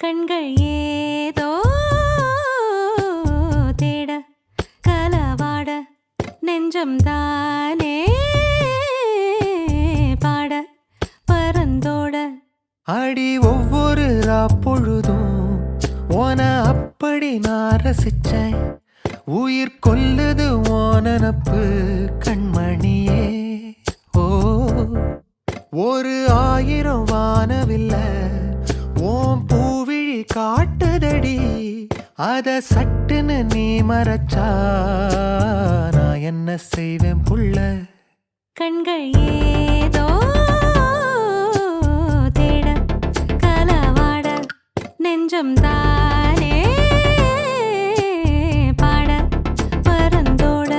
கண்கள் ஏதோ தேட கலவாட நெஞ்சம் தானே பாட பரந்தோட அடி ஒவ்வொரு பொழுதும் ஓன அப்படி நான் ரசிச்சேன். உயிர் கொல்லுது ஓனப்பு கண்மணியே. ஓ ஒரு 1000 வானவில்ல ஓம் பூவிழி காட்டுதடி. அத சட்டுன்னு நீ மறைச்சா நான் என்ன செய்வேன் புள்ள. கண்கள் ஏதோ தேட கலவாட நெஞ்சம் தானே பாட பரந்தோட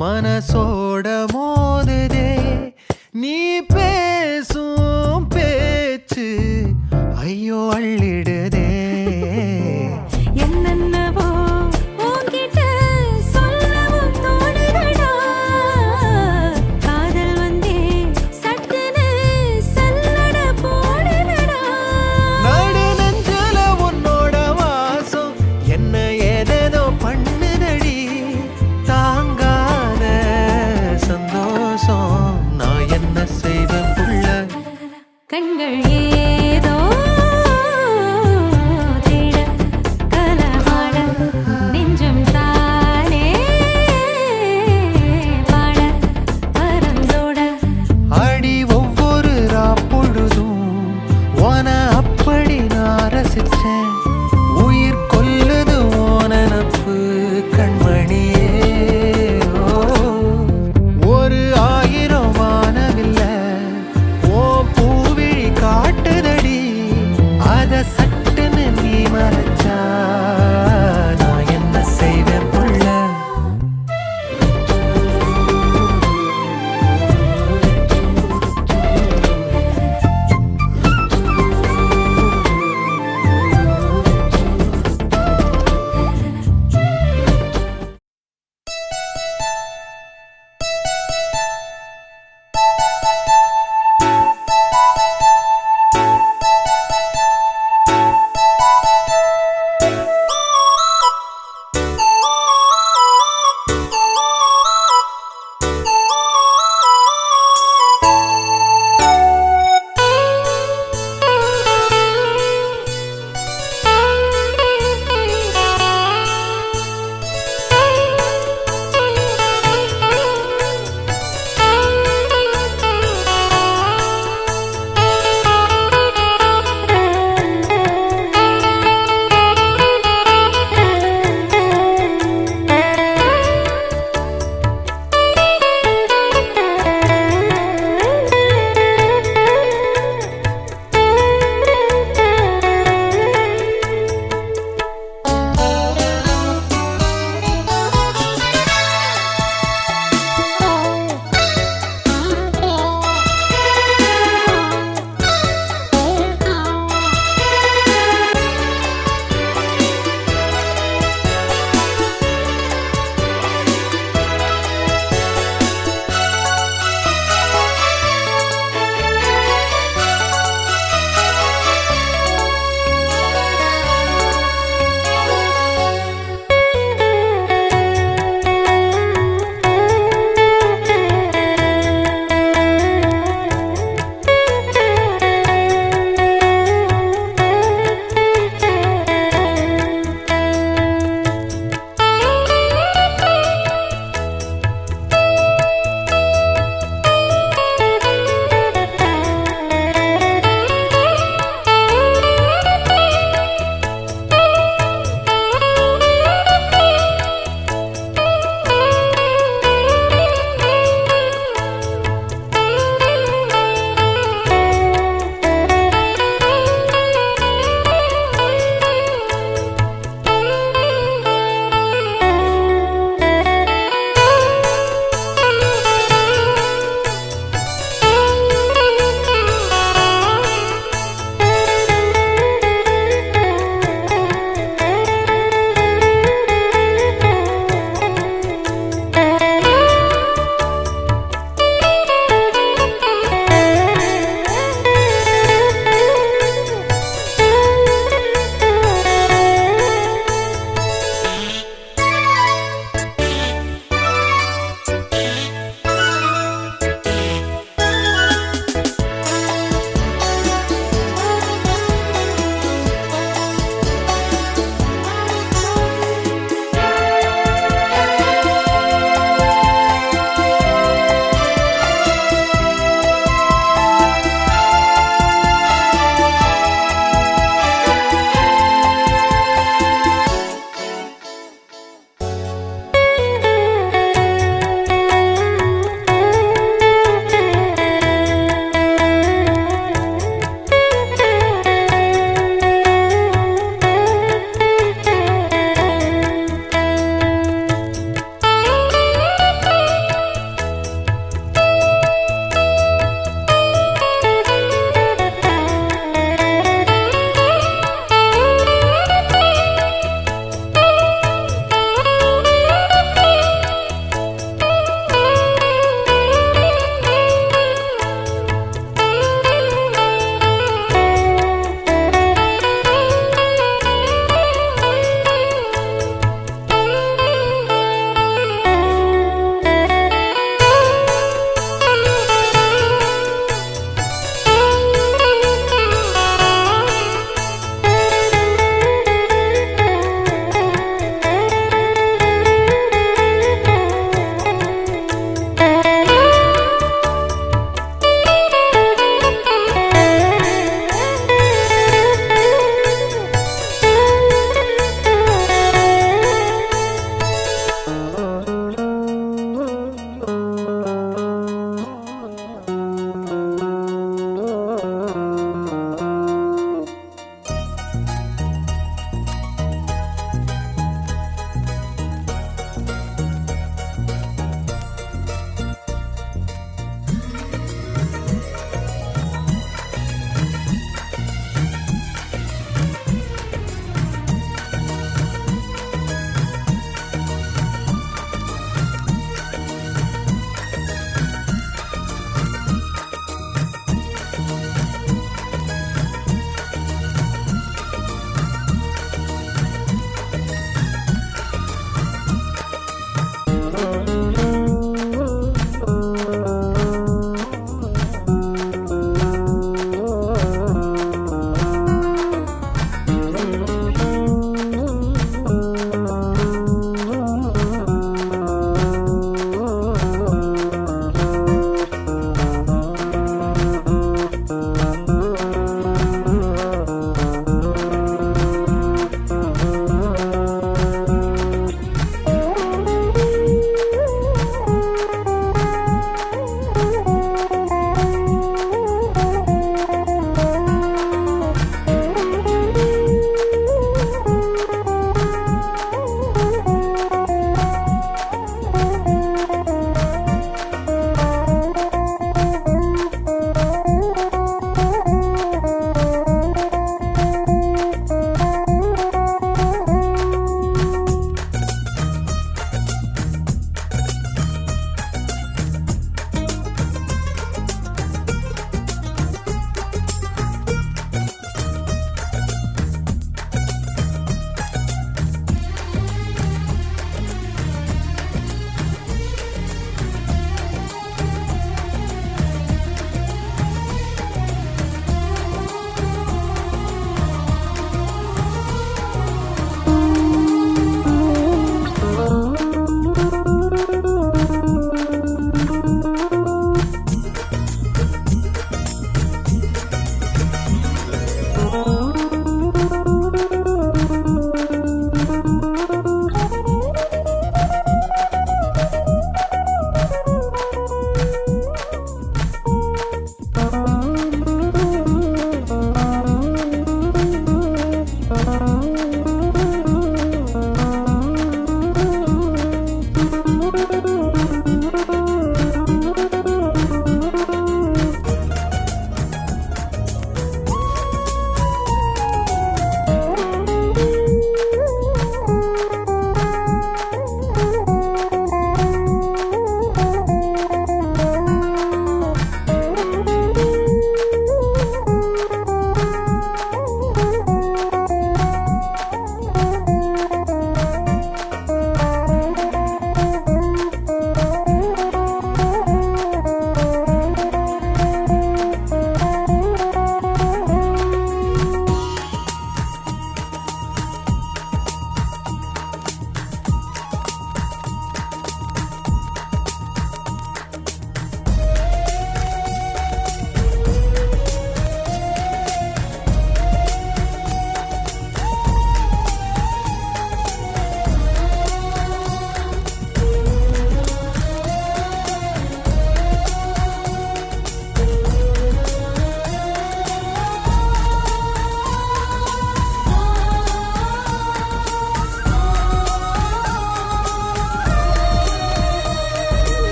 மனசோட மோதுதே நீ பேசும் பேச்சு ஐயோ அள்ளிடுதே. என்னென்னவோ உன்கிட்ட சொல்லவும் தோணுதடா. காதல் வந்தே சட்டுன்னு சல்லட போடுதடா. நடு நெஞ்சில உன்னோட வாசம் என்ன ஏதேதோ பண்ணுதடி. தாங்காத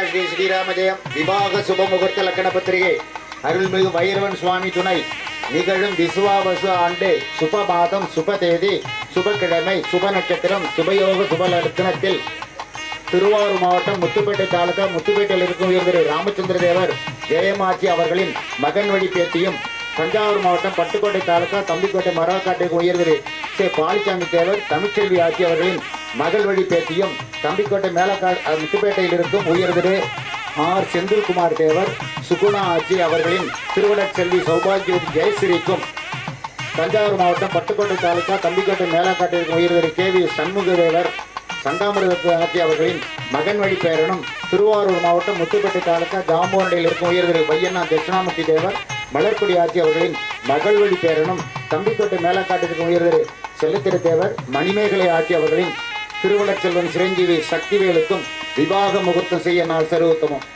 ஸ்ரீ ஸ்ரீராமஜெயம் விவாக சுபமுகூர்த்த லக்கண பத்திரிகை அருள்மிகு வைரவன் சுவாமி துணை நிகழும் விசுவாவசு ஆண்டு சுப மாதம் சுப தேதி சுபக்கிழமை சுப நட்சத்திரம் சுபயோக சுப லக்னத்தில் திருவாரூர் மாவட்டம் முத்துப்பேட்டை தாலுகா முத்துப்பேட்டையில் இருக்கும் உயர்திரு ராமச்சந்திர தேவர் ஜெயமாச்சி அவர்களின் மகன் வழி பேத்தியும் தஞ்சாவூர் மாவட்டம் பட்டுக்கோட்டை தாலுகா தம்பிக்கோட்டை மரக்காட்டுக்கு உயர்திரு பாலிசாமி தேவர் தமிழ்ச்செல்வி ஆட்சி அவர்களின் மகள் வழி பேத்தியும் தம்பிக்கோட்டை முத்துப்பேட்டையில் இருக்கும் உயர்திரு ஆர் செந்தில்குமார் தேவர் சுகுணா ஆட்சி அவர்களின் திருவள்ளர் செல்வி சௌபாகியவதி ஜெயஸ்ரீக்கும் தஞ்சாவூர் மாவட்டம் பட்டுக்கோட்டை தாலுகா தம்பிக்கோட்டை மேலக்காட்டிற்கு உயர்திரு கேவி சண்முக தேவர் சங்காமிரத ஆட்சி அவர்களின் மகன் வழி பேரனும் திருவாரூர் மாவட்டம் முத்துப்பேட்டை தாலுகா ஜாம்பூரடையில் இருக்கும் உயர்திரு வையண்ணா தட்சிணாமூர்த்தி தேவர் மலர்கொடி ஆட்சி அவர்களின் மகள் வழி பேரனும் தம்பிக்கோட்டை மேலக்காட்டிற்கு உயர்திரு செல்லத்திரு தேவர் மணிமேகலை ஆட்சி அவர்களின் திருவள்ளர் செல்வன் சிரஞ்சீவி சக்திவேலுக்கும் விவாக முகூர்த்தம் செய்ய நாள் சர்வோத்தமம்.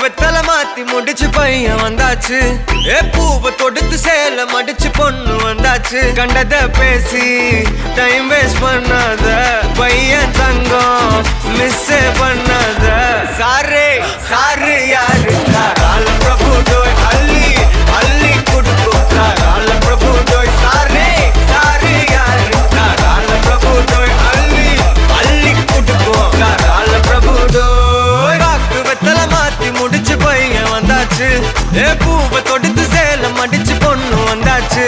வெத்தல மாத்தி முடிச்சு பையன் வந்தாச்சு. பூவை தொடுத்து சேல மடிச்சு பொண்ணு வந்தாச்சு. கண்டத பேசி டைம் வேஸ்ட் பண்ணாத பையன் தங்கம் மிஸ் பண்ணாத. சாரு சாரு யாரு கால பிரபு டோய் அள்ளி அள்ளி குடுக்கும் கால பிரபு டோய். சாரு சாரு யாரு கால பிரபு டோய் அள்ளி அள்ளி குடுக்கும் கால பிரபு டோய். வெத்தல மாத்தி முடிச்சு பையன் வந்தாச்சு. பூவை தொடுத்து சேல மடிச்சு பொண்ணு வந்தாச்சு.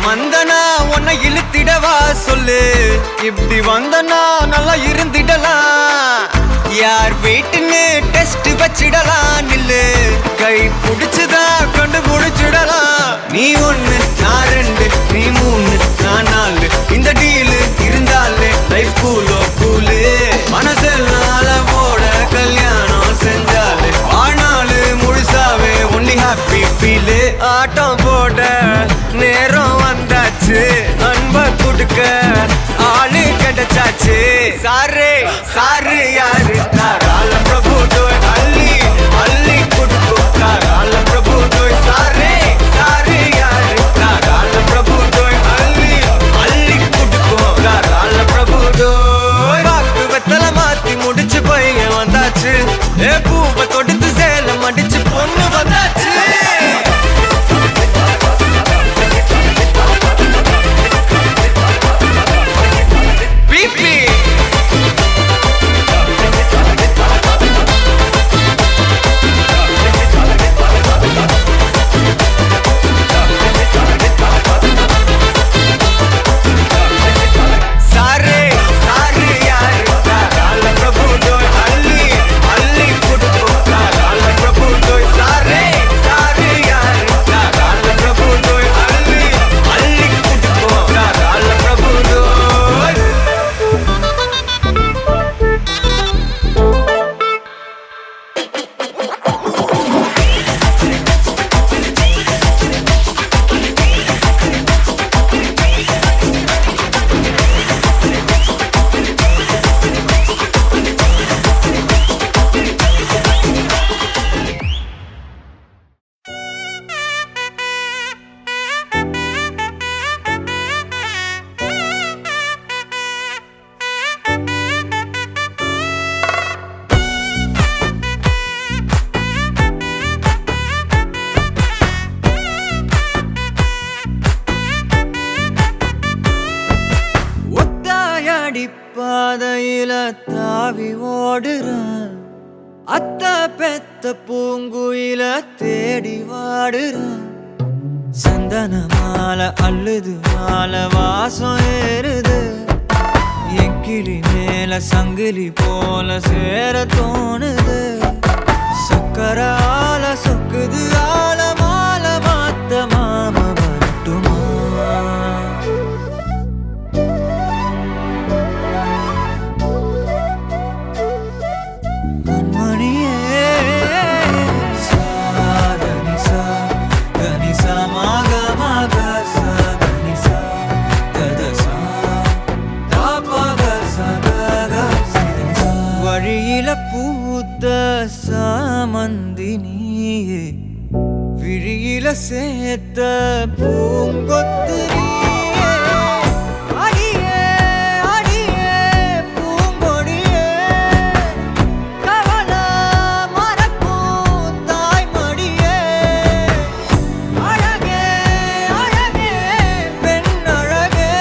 மந்தனா உன்னை இழுத்திடவா சொல்லு. இப்படி வந்தனா நல்லா இருந்திடலாம். யார் வீட்டுன்னு டெஸ்ட் வச்சிடலாம். நில்லு கை புடிச்சுதா கண்டு முடிச்சிடலாம். நீ ஒண்ணு நான் ரெண்டு நீ மூணு நான் நாலு. இந்த டீலு இருந்தாலே லைஃப் கூலோ கூலு. மனசெல்லாம் போட கல்யாணம் செஞ்சாலே ஆனாலு முழுசாவே ஒன்லி ஹாப்பி ஃபீலு. ஆட்டம் போட நேரம் வந்தாச்சு. அன்ப குடுக்க ஆளு கிடைச்சாச்சு. சாரு சாரு யாரு கால பிரபு டோய் அள்ளி அள்ளி குடுக்கும் கால பிரபு டோய். சாரு சாரு யாரு கால பிரபு டோய் அள்ளி அள்ளி குடுக்கும் கால பிரபு டோய். வாக்கு வெத்தல மாத்தி முடிச்சு பையன் வந்தாச்சு. பூவை தொடுத்து சேல மடிச்சு பொண்ணு வந்தாச்சு. பாதையில தாவி ஓடுறேன், அத்த பெத்த பூங்குயில தேடி வாடுறேன். சந்தன மாலை அள்ளுது மாலை வாசம் ஏறுது, என் கிளி மேல சங்கிலி போல சேர தோணுது. சக்கர ஆல சொக்குது ஆல மால மாத்த மாம வரட்டுமா? கண்மணியே சாதனிசா கனிசா மாக மாக சாதனிசா ததசா தாபக சகக சிதனிசா. வழியில பூத்த சாமந்தி நீயே, விழியில சேர்த்த பூங்கொத்து நீயே. அடியே அடியே பூங்கொடியே, கவல மறக்கும் தாய்மடியே. அழகே அழகே பெண் அழகே,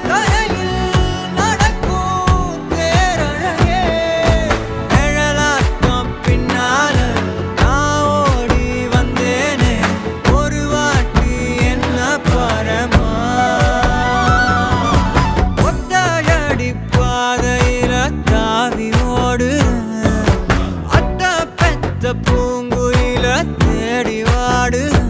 கரையில் நடக்கும் தேரழகே. நிழலாட்டம் பின்னால நான் ஓடி வந்தேனே, ஒரு வாட்டி என்ன பரமா. ஒத்தையடி பாதையில தாவி ஓடுறேன், அத்த பெத்த பூங்குயில தேடி வாடுறேன்.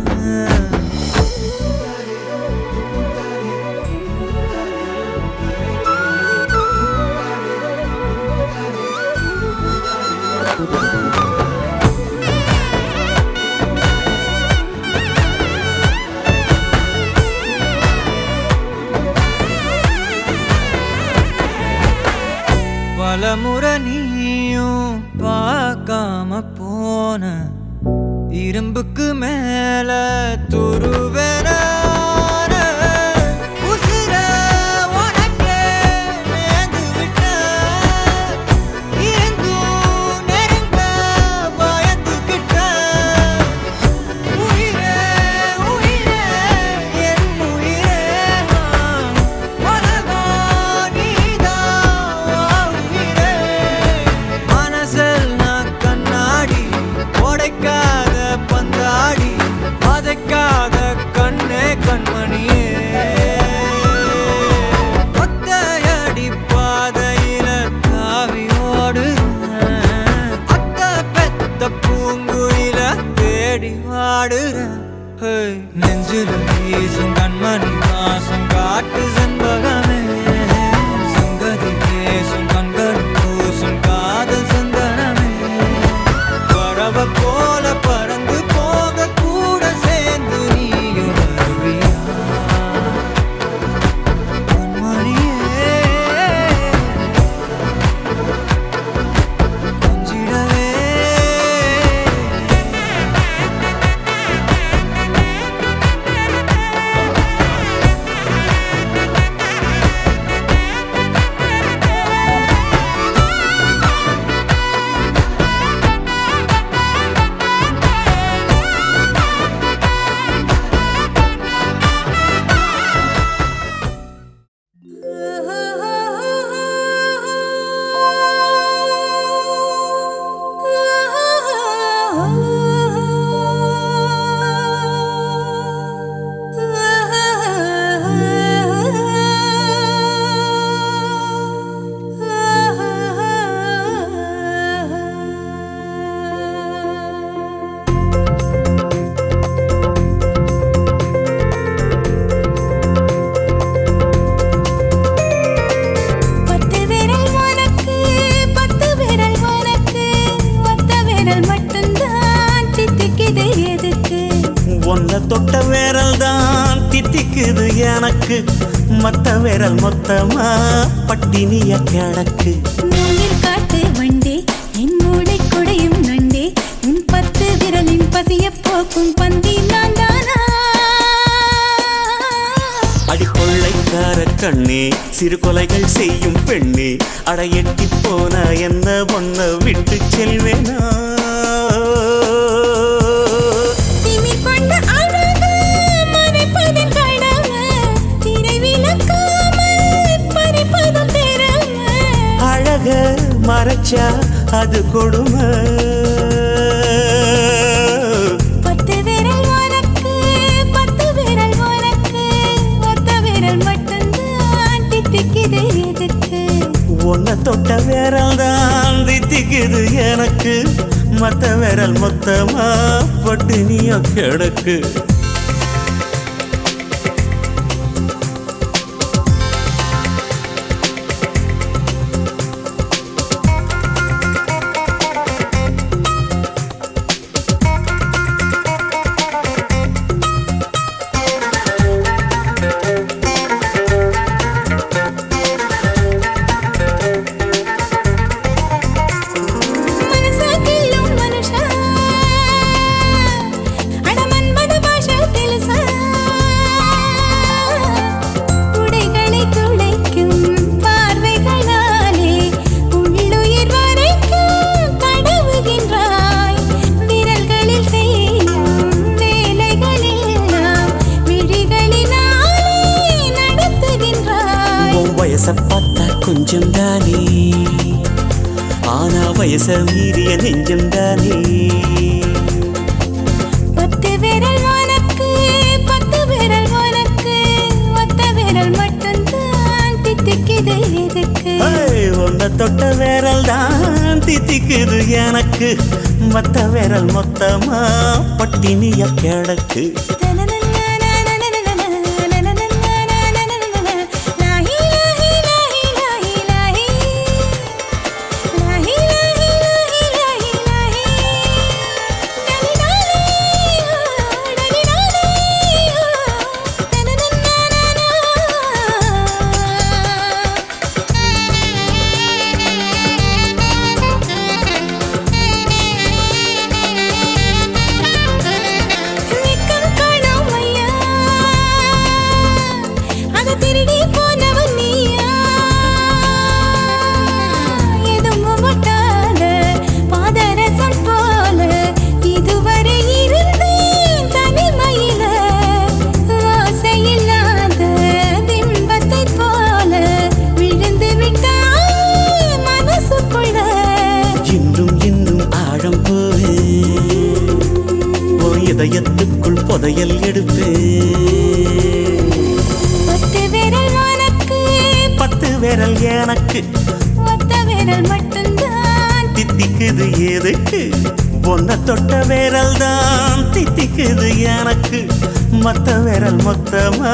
பலமுறை நீயும் பார்க்காம போன, இரும்புக்கு மேல துருவேன உசிர உனக்கே நேர்ந்து விட்ட, இருந்தும் நெருங்க பயந்துகிட்ட. உயிரே உயிரே என் உயிரே, உலகம் நீதான் உயிரே. மனசெல்லாம் கண்ணாடி உடைக்காத பந்தாடி, வதைக்காத கண்ணே கண்மணியே. ஒத்தையடி பாதையில தாவி ஓடுறேன், அத்த பெத்த பூங்குயில தேடி வாடுறேன். நெஞ்சில வீசும் கண்மணி வாசம் காட்டு செண்பகமே, சங்கதி பேசும் கண்கள் பூசும் காதல் சந்தனமே. பறவ போல பறந்து போக கூட சேர்ந்து நீயும் வருவியா? கண்மணியே கொஞ்சிடவே. பத்து விரல் உனக்கு, பத்து விரல் உனக்கு, ஒத்த விரல் மட்டும்தான் தித்திக்குது எதுக்கு? ஒன்ன தொட்ட விரல் தான் தித்திக்குது எனக்கு, மத்த விரல் மொத்தமா பட்டினிய கிடக்கு. நூலில் காட்டு வண்டே, என் மூளை குடையும் நண்டே, உன் பத்து விரலின் பசிய போக்கும் பந்தி நான் தானா? அடிக்கொள்ளைக்கார கண்ணே, சிறு கொலைகள் செய்யும் பெண்ணே, அட எட்டி போன என்ன ஒன்ன விட்டு செல்வேனா? திமிர் கொண்ட அழகு மறைப்பதன் கடமை, திரை விலக்காமல் பறிப்பதும் திறமை. மறைச்சா அது கொடுமை. பத்து விரல் உனக்கு, பத்து விரல் உனக்கு, ஒத்த விரல் மட்டும்தான் தித்திக்குது எதுக்கு? உன்னை தொட்ட விரல் தான் தித்திக்குது எனக்கு, மத்த விரல் மொத்தமா பட்டினியா கிடக்கு. மனசா கிள்ளும் மனுஷா, அட மன்மத பாஷா தெலுசா, உடைகளை துளைக்கும் பார்வைகளாலே உள்ளுயிர் வரைக்கும் தடவுகின்றாய். விரல்களில் செய்யும் வேலைகளெல்லாம் விழிகளினாலே நடத்துகின்றாய். உன் வயசை பார்த்தா கொஞ்சம் தானே, ஆனா வயச மீறிய நெஞ்சம் தானே. பத்து விரல் உனக்கு, பத்து விரல் உனக்கு, ஒத்த விரல் மட்டும்தான் தித்திக்குது எதுக்கு? உன்னை தொட்ட விரல் தான் தித்திக்குது எனக்கு, மத்த விரல் மொத்தமா பட்டினியா கிடக்கு. வெக்கம் காணோம் ஐயா, அதை திருடி போனவன் நீயா? எதுவும் ஒட்டாத பாதரசம் போல இதுவரை இருந்தேன் தனிமையில. ஆசையில்லாத பிம்பத்தைப் போல விழுந்து விட்டாய் மனசுக்குள்ள. இன்னும் இன்னும் ஆழம் போவே, உன் இதயத்துக்குள் புதையல் எடுப்பேன். பத்து விரல் உனக்கு, பத்து விரல் எனக்கு, ஒத்த விரல் மட்டும்தான் தித்திக்குது எதுக்கு? உன்னை தொட்ட விரல் தான் தித்திக்குது எனக்கு, மத்த விரல் மொத்தமா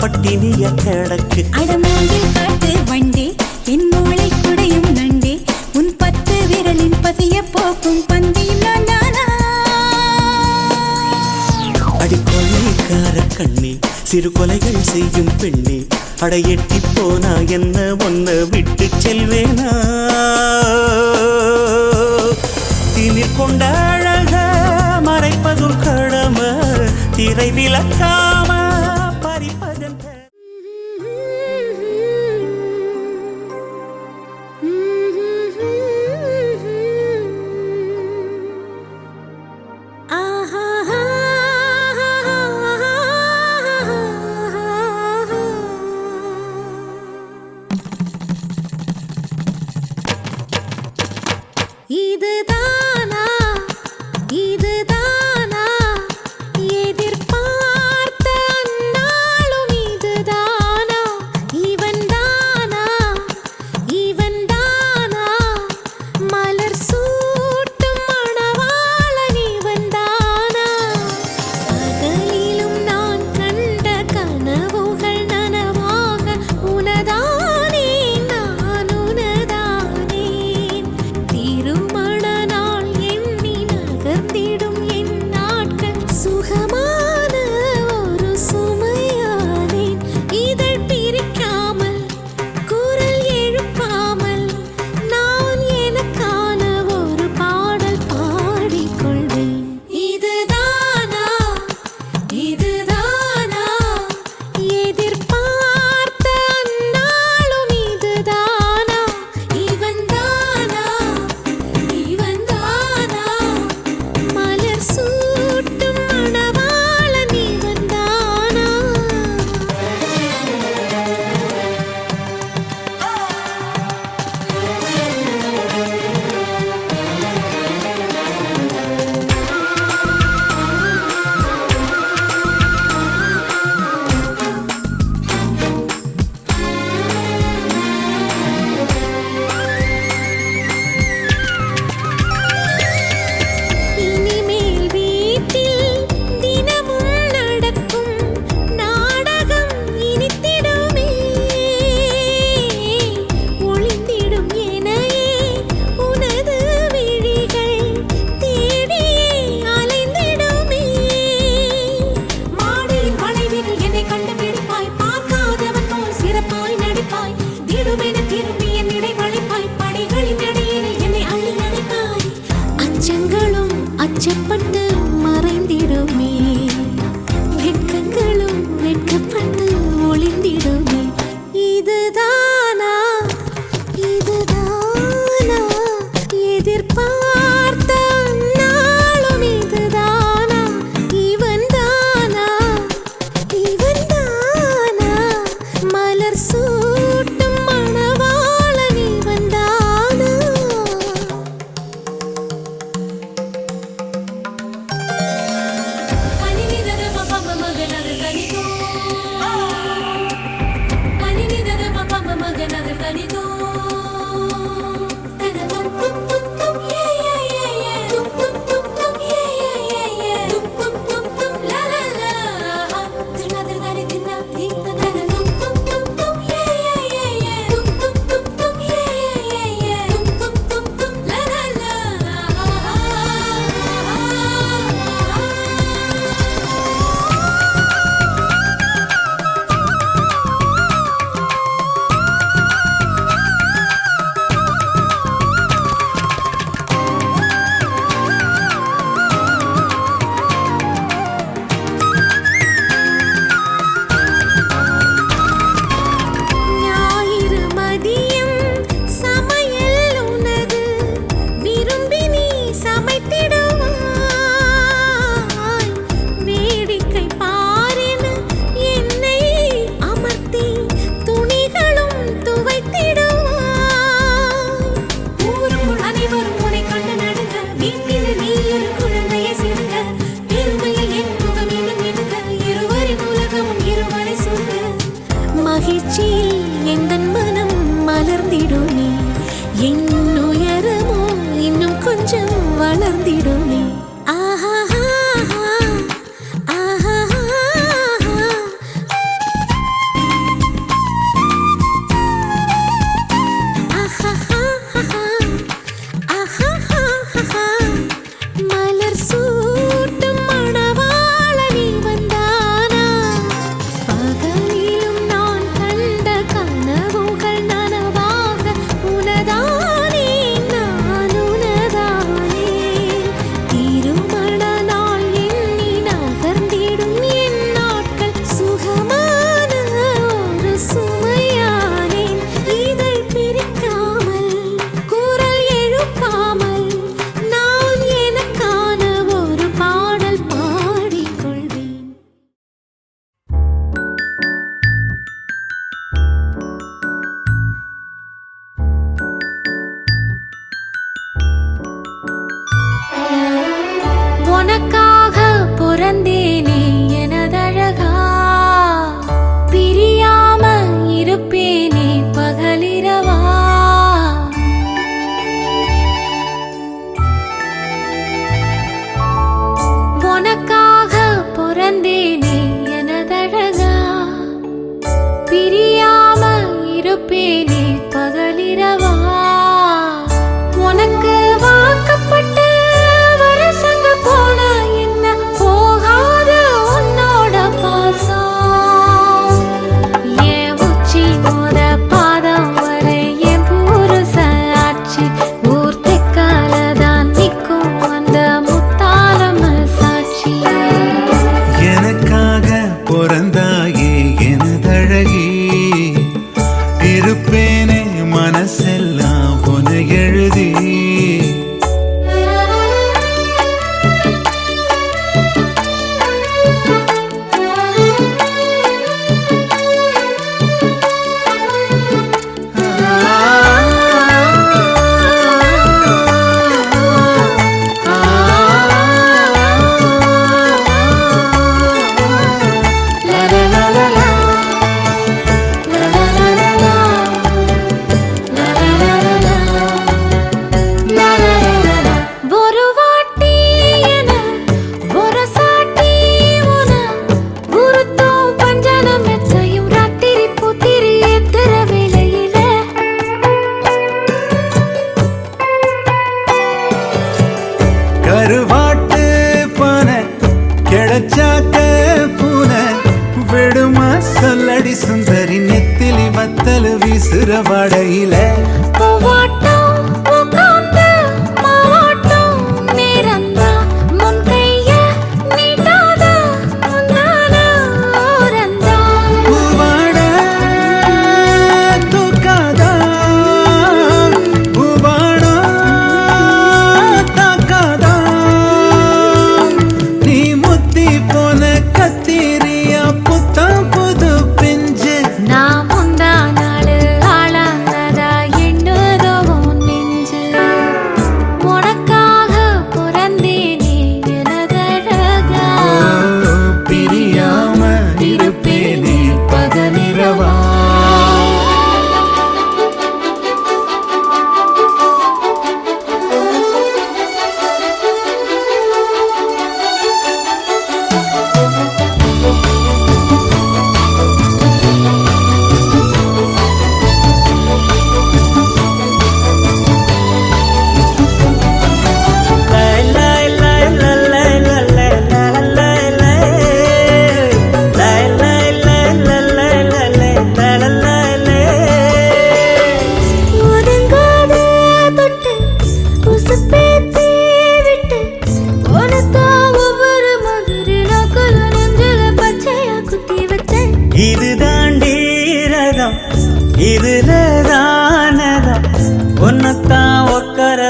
பட்டினியா கிடக்கு. அடமோங்கில் காட்டு வண்டே, என் மூளை குடையும் நண்டே, உன் பத்து விரலின் பசிய போக்கும் பந்தியும் நான் தானா? அடிக்கொலைக்கார கண்ணே, சிறு கொலைகள் செய்யும் பெண்ணே, அடையெட்டி போனா என்ன ஒன்ன விட்டு செல்வேனா? திமிர் கொண்ட அழக மறைப்பதும் கடமை, திரை விளக்காம பறிப்பதன் இதுதானா, இதுதானா எதிர்பார்த்த அந்நாளும் இதுதானா? இவன்தானா, இவன்தானா மலர் சூட்டும் மணவாளன் இவன்தானா? பகலிலும் நான் கண்ட கனவுகள் நனவாக உனதானே, நான் உனதானே. திருமண அச்சப்பட்டு மறைந்திடுமே வெட்கங்களும் வெட்கப்பட்டு ஒளிந்திடுமே இதுதானா இதுதானா எதிர்பார்த்த நாளும் இதுதானா இவன்தானா இவன்தானா மலர் சூட்டும் மணவாளன் இவன்தானா ஞாயிறு மதியம் சமையல் உனது விரும்பி நீ சமைத்திடுவாய் வேடிக்கை பாரின என்னை அமர்த்தி துணிகளும் துவைத்திடுவாய் ஊருக்குள் அனைவரும் உன்னை கண்டு நடுங்க வீட்டில் நீ ஒரு குழந்தையை சிறுங்க பெருமையில் என் முகம் இன்னும் எடுங்க இருவரின் உலகமும் இருவரை சொல்ல மகிழ்ச்சியில் எந்தன் மனம் மலர்ந்திடுமே என் உயரமோ இன்னும் கொஞ்சம் வளர்ந்திடுமே ஆஹா ஆஹா மலர் சூட்டும் மணவாளன் இவன்தானா பகலிலும் நான் கண்ட கனவுகள் நனவாக உனதானே நான் உனதானே திருமண நாள் எண்ணி நகர்ந்திடும் என் நாட்கள் சுகமான ஒரு சுமையானேன் இதை பிரிக்காமல் குரல் எழுப்பாமல் நான் எனக்கான ஒரு பாடல் பாடிக்கொள்வேன் உனக்காக பிறந்தேனே எனதழகா பிரியாம இருப்பேனே பகலிரவா உனக்காக பிறந்தேனே எனதழகா பிரியாம இருப்பேனே பகலிரவா உனக்கு வாக்கப்பட்ட வருஷங்க போன என்ன போகாத உன்னோட பாசம் என் உச்சி மோத பாதம் வரை என் புருஷ ஆட்சி ஊர் தெக்காலதான் நிற்கும் அந்த முத்தாரம் சாட்சி எனக்காக பிறந்தாயே எனதழகி இருப்பேனே மனசெல்லாம் உன எழுதி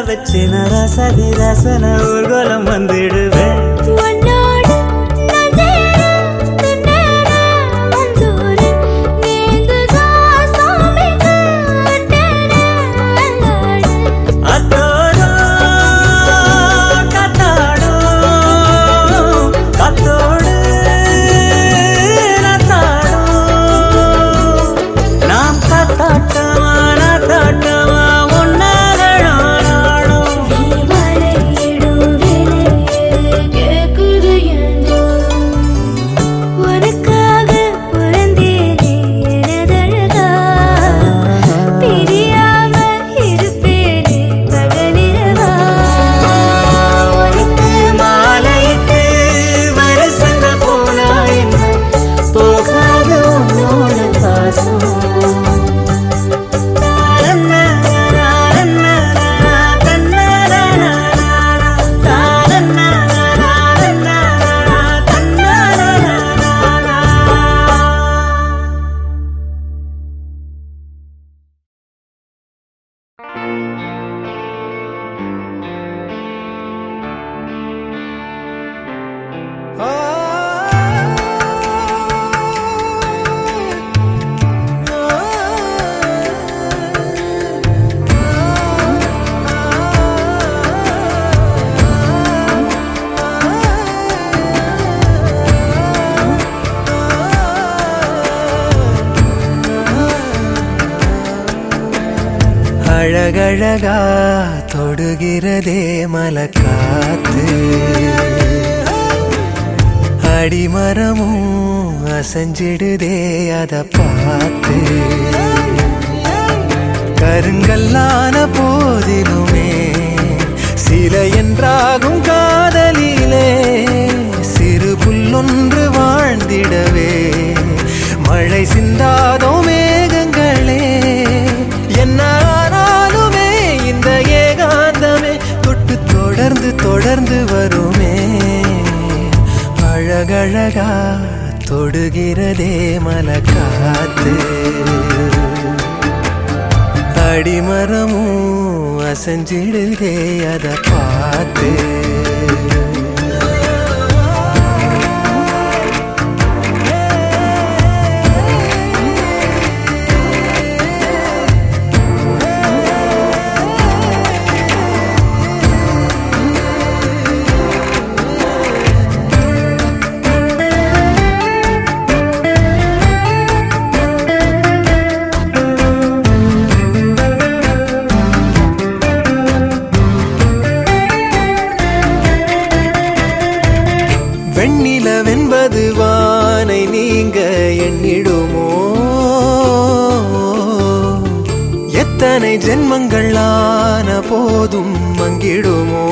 வச்சு நரசதி ரசன ஊர்வலம் வந்துடுவேன் உன்னோடு நான் சேர திண்ணேற வந்தூரு நீங்குதா சாமிக்கு அட்டேற அல்லாடு அத்தோடும் கத்தாடும் கத்தோடு நத்தாடும் நாம் கத்தாட்டமா நத்தாட்டமா ஒன்னாகணும் நாடும் மலையிடும் விலையேறு கேக்குது என்றோ உனக்காக பிறந்தேனே எனதழகா பிரியாம இருப்பேனே பகலிரவா உனக்கு மாலையிட்டு வருஷங்கள் போனா என்ன போகாத உன்னோட பாசம் அழகழகா தொடுகிறதே மலக்காத்து அடிமரமும் அசைஞ்சிடுதே அத பார்த்து கருங்கல்லான போதிலுமே சில என்றாகும் காதலிலே சிறு புல்லொன்று வாழ்ந்திடவே மழை சிந்தாதோ மேகங்களே என்ன ஆனாலுமே இந்த ஏகாந்தமே தொட்டு தொடர்ந்து தொடர்ந்து வருமே அழகழகா தொடுகிறதே மலக்காத்து அடிமரமும் அசைஞ்சிடுதே அத பார்த்து வெண்ணிலவென்பது வானை நீங்க எண்ணிடுமோ எத்தனை ஜென்மங்கள் ஆன போதும் மங்கிடுமோ